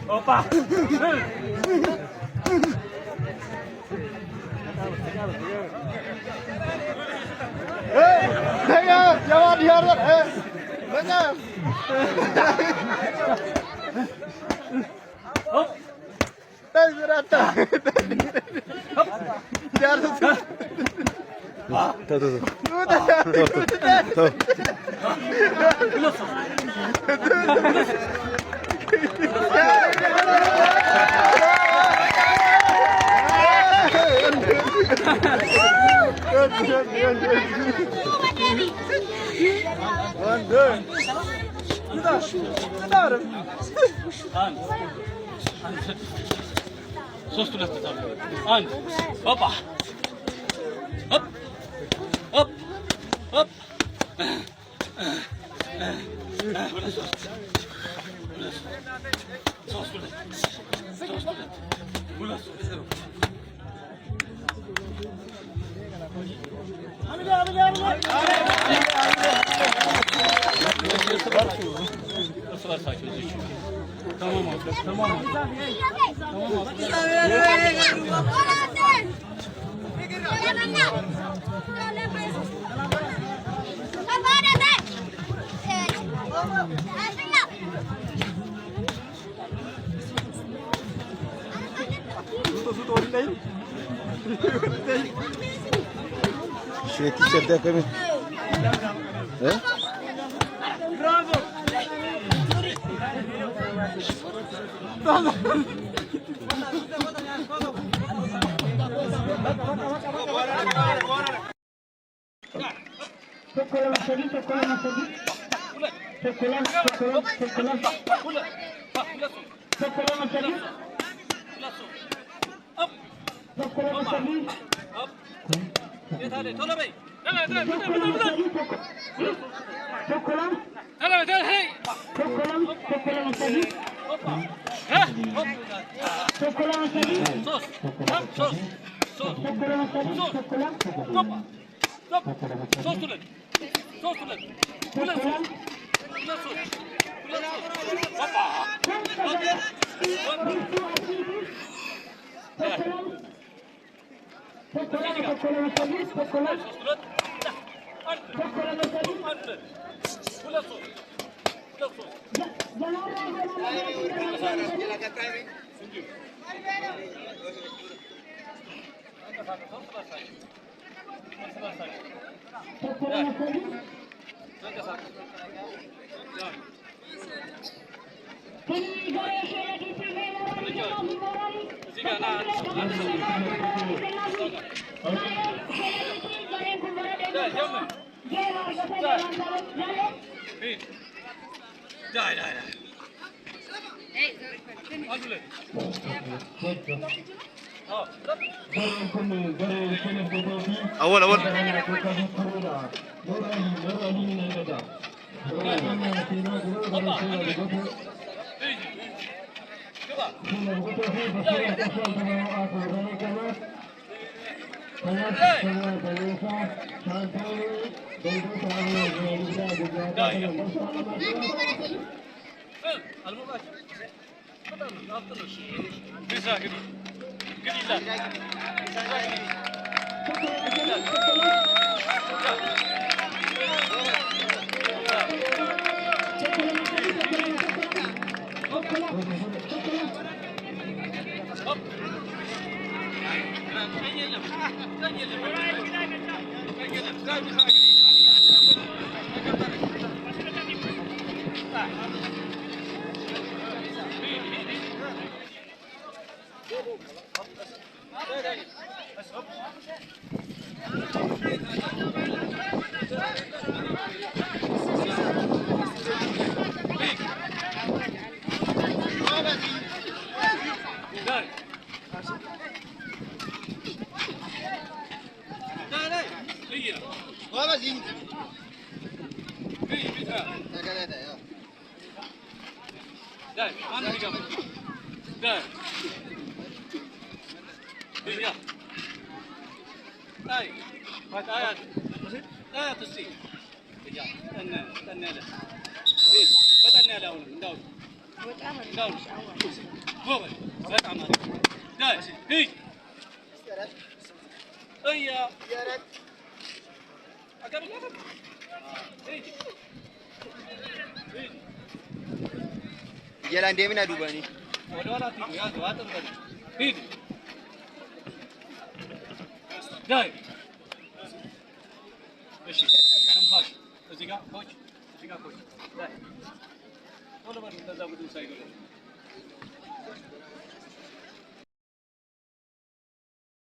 Opa! Venga, ya va a tirar, venga. Дай брата. ሶስት ሁለት አንድ ሆፓ ሆፕ ሆፕ ሆፕ Şey t-shirt'e koyayım. He? Bravo. أول ዳይ ማን ይገባ ዳይ ያ ዳይ አያት አያት እስቲ ያ ጠና ያለ በጠና ያለ አሁን እንዳው ጎበዝ በጣም አሪፍ ዳይ ሂድ እያ ያረት አቀብለህ ሂድ Jalan dia mana dua ni? ወደኋላ ትይዩ ያዙ አጥንበል ሂድ ዳይ እሺ ትንፋሽ እዚህ ጋር ኮች እዚህ ጋር ኮች ዳይ ቶሎ በል እንደዛ ቡድን ሳይገባ